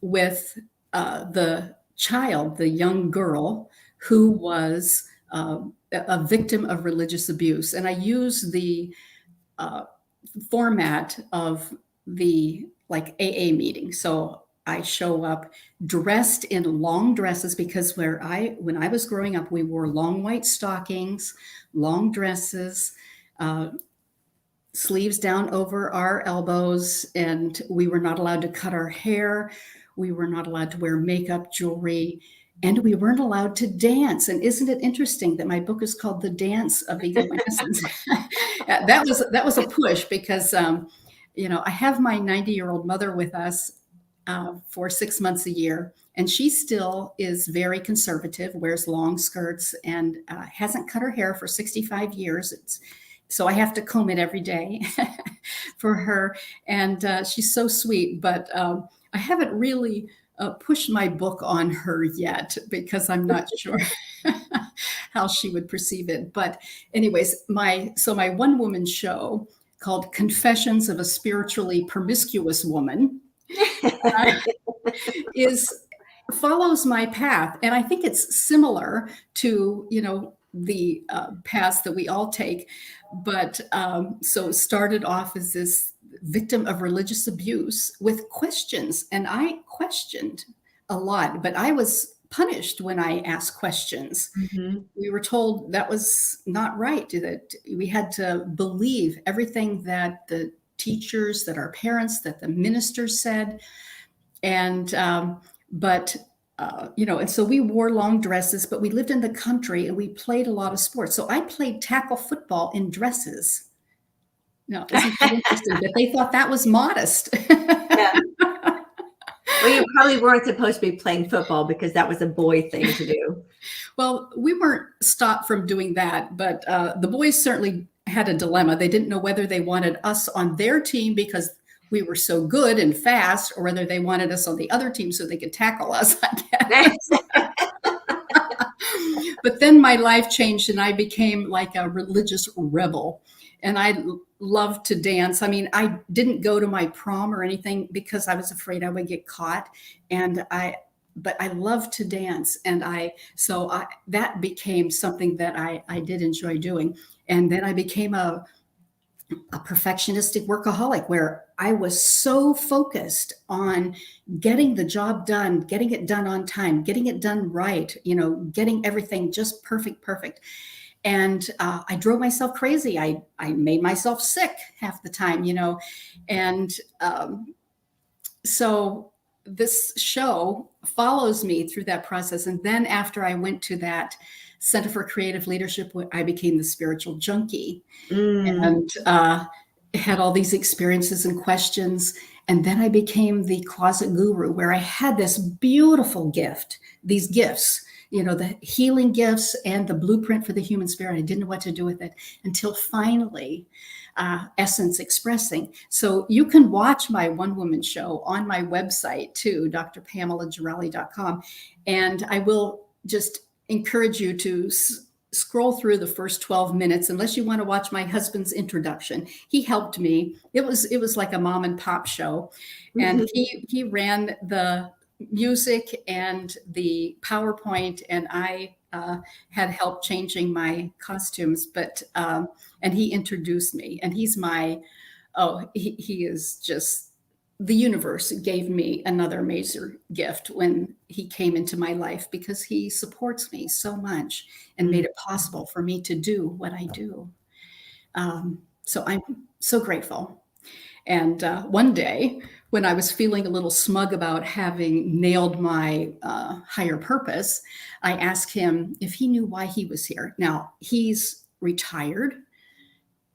Speaker 2: with the young girl who was a victim of religious abuse. And I use the format of the like AA meeting. So I show up dressed in long dresses because when I was growing up, we wore long white stockings, long dresses, sleeves down over our elbows, and we were not allowed to cut our hair. We were not allowed to wear makeup, jewelry, and we weren't allowed to dance. And isn't it interesting that my book is called The Dance of Egomancing? That was a push because, I have my 90-year-old mother with us for 6 months a year, and she still is very conservative, wears long skirts, and hasn't cut her hair for 65 years. So I have to comb it every day for her. And she's so sweet, but I haven't really pushed my book on her yet because I'm not sure how she would perceive it. But anyways, my one-woman show called Confessions of a Spiritually Promiscuous Woman follows my path. And I think it's similar to, the paths that we all take. But so it started off as this victim of religious abuse with questions. And I questioned a lot, but I was punished when I asked questions.
Speaker 1: Mm-hmm.
Speaker 2: We were told that was not right, that we had to believe everything that the teachers, that our parents, that the ministers said. And and so we wore long dresses, but we lived in the country and we played a lot of sports. So I played tackle football in dresses. No, isn't that interesting? That they thought that was modest.
Speaker 1: Yeah. Well, you probably weren't supposed to be playing football because that was a boy thing to do.
Speaker 2: Well, we weren't stopped from doing that, but the boys certainly had a dilemma. They didn't know whether they wanted us on their team because we were so good and fast, or whether they wanted us on the other team so they could tackle us, I guess. But then my life changed and I became like a religious rebel. And I loved to dance. I mean, I didn't go to my prom or anything because I was afraid I would get caught. But I loved to dance. And that became something that I did enjoy doing. And then I became a perfectionistic workaholic where I was so focused on getting the job done, getting it done on time, getting it done right, getting everything just perfect. And I drove myself crazy. I made myself sick half the time, and so this show follows me through that process. And then after I went to that Center for Creative Leadership, I became the spiritual junkie and had all these experiences and questions. And then I became the closet guru, where I had this beautiful gift, these gifts, the healing gifts and the blueprint for the human spirit. I didn't know what to do with it until finally Essence Expressing. So you can watch my one-woman show on my website too, drpamelagerali.com. And I will just encourage you to scroll through the first 12 minutes, unless you want to watch my husband's introduction. He helped me. It was like a mom and pop show. And he ran the music and the PowerPoint, and I had help changing my costumes, but and he introduced me, and he is just, the universe gave me another major gift when he came into my life, because he supports me so much and made it possible for me to do what I do. So I'm so grateful. And one day, when I was feeling a little smug about having nailed my higher purpose, I asked him if he knew why he was here. Now, he's retired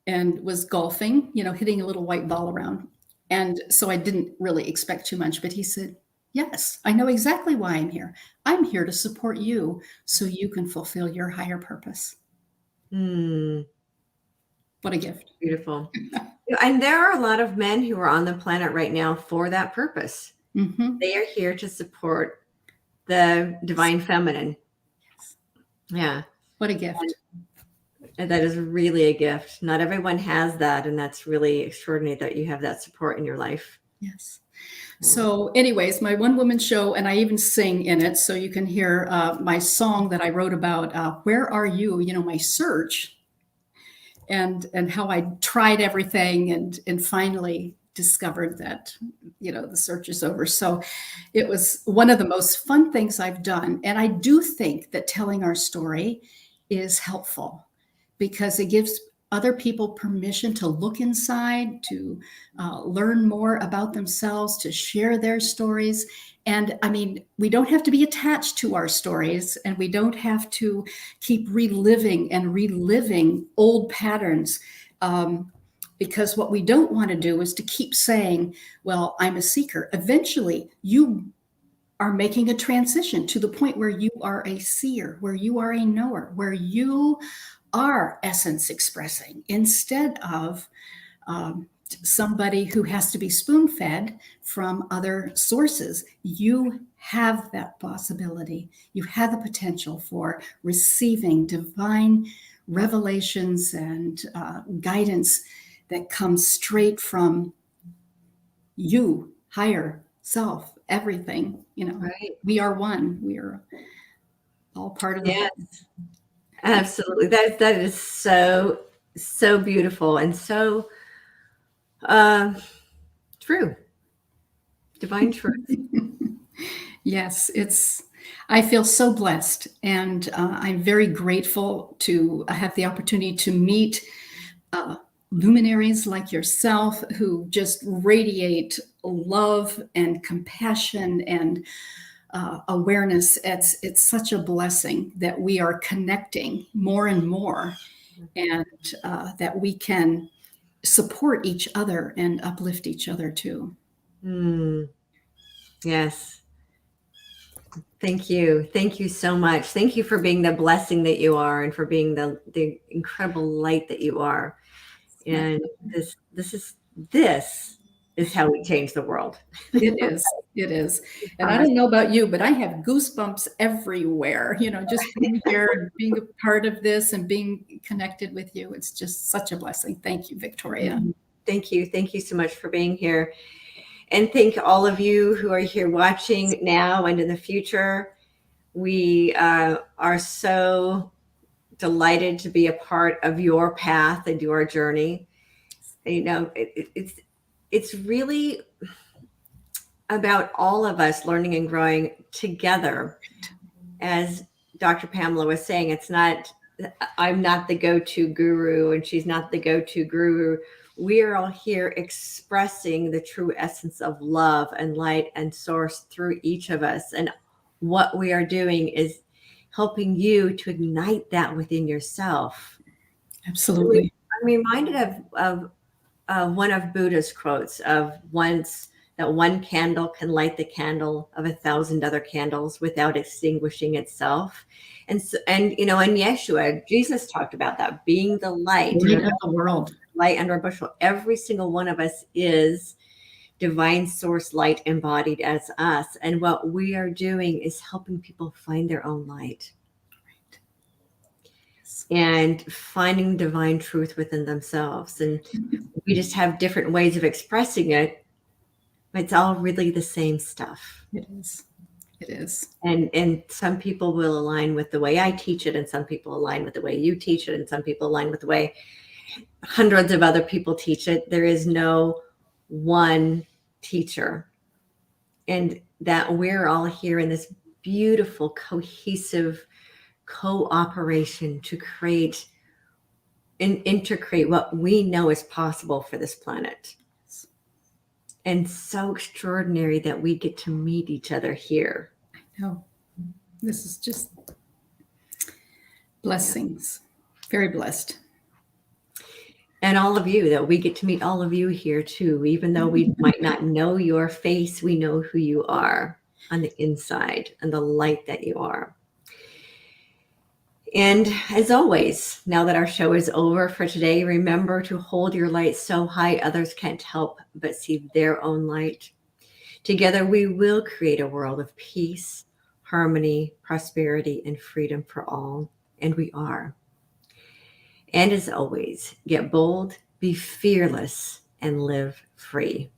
Speaker 2: and was golfing, hitting a little white ball around. And so I didn't really expect too much, but he said, "Yes, I know exactly why I'm here. I'm here to support you so you can fulfill your higher purpose." What a gift.
Speaker 1: Beautiful. And there are a lot of men who are on the planet right now for that purpose.
Speaker 2: Mm-hmm.
Speaker 1: They are here to support the divine feminine. Yeah.
Speaker 2: What a gift.
Speaker 1: And that is really a gift. Not everyone has that. And that's really extraordinary that you have that support in your life.
Speaker 2: Yes. So anyways, my one woman show, and I even sing in it. So you can hear my song that I wrote about, where are you? You know, my search and how I tried everything and finally discovered that, you know, the search is over. So it was one of the most fun things I've done. And I do think that telling our story is helpful because it gives other people permission to look inside, to learn more about themselves, to share their stories. And I mean, we don't have to be attached to our stories, and we don't have to keep reliving old patterns. Because what we don't want to do is to keep saying, well, I'm a seeker. Eventually, you are making a transition to the point where you are a seer, where you are a knower, where you are essence expressing instead of somebody who has to be spoon-fed from other sources. You have that possibility. You have the potential for receiving divine revelations and guidance that comes straight from you, higher self, everything. You know,
Speaker 1: Right.
Speaker 2: We are one. We are all part of the
Speaker 1: Yes. Absolutely. That is so beautiful and so true. Divine truth.
Speaker 2: Yes, I feel so blessed, and I'm very grateful to have the opportunity to meet luminaries like yourself who just radiate love and compassion and awareness. It's such a blessing that we are connecting more and more, and that we can support each other and uplift each other too.
Speaker 1: Yes. Thank you. Thank you so much. Thank you for being the blessing that you are and for being the incredible light that you are. And this is how we change the world.
Speaker 2: It is. It is. And I don't know about you, but I have goosebumps everywhere, you know, just being here and being a part of this and being connected with you. It's just such a blessing. Thank you, Victoria.
Speaker 1: Thank you. Thank you so much for being here. And thank all of you who are here watching now and in the future. We are so delighted to be a part of your path and your journey. You know, it's really about all of us learning and growing together. As Dr. Pamela was saying, it's not, I'm not the go-to guru and she's not the go-to guru. We are all here expressing the true essence of love and light and source through each of us. And what we are doing is helping you to ignite that within yourself.
Speaker 2: Absolutely.
Speaker 1: I'm reminded of one of Buddha's quotes of once that one candle can light the candle of 1,000 other candles without extinguishing itself. And so, and you know, and Yeshua, Jesus talked about that, being the light
Speaker 2: of the world,
Speaker 1: light under a bushel. Every single one of us is divine source light embodied as us. And what we are doing is helping people find their own light. And finding divine truth within themselves. And we just have different ways of expressing it. It's all really the same stuff.
Speaker 2: It is. It is.
Speaker 1: And some people will align with the way I teach it, and some people align with the way you teach it, and some people align with the way hundreds of other people teach it. There is no one teacher. And that we're all here in this beautiful, cohesive cooperation to create and integrate what we know is possible for this planet. And so extraordinary that we get to meet each other here.
Speaker 2: I know. This is just blessings. Very blessed.
Speaker 1: And all of you, that we get to meet all of you here too. Even though we might not know your face, we know who you are on the inside and the light that you are. And as always, now that our show is over for today, remember to hold your light so high others can't help but see their own light. Together, we will create a world of peace, harmony, prosperity, and freedom for all. And we are. And as always, get bold, be fearless, and live free.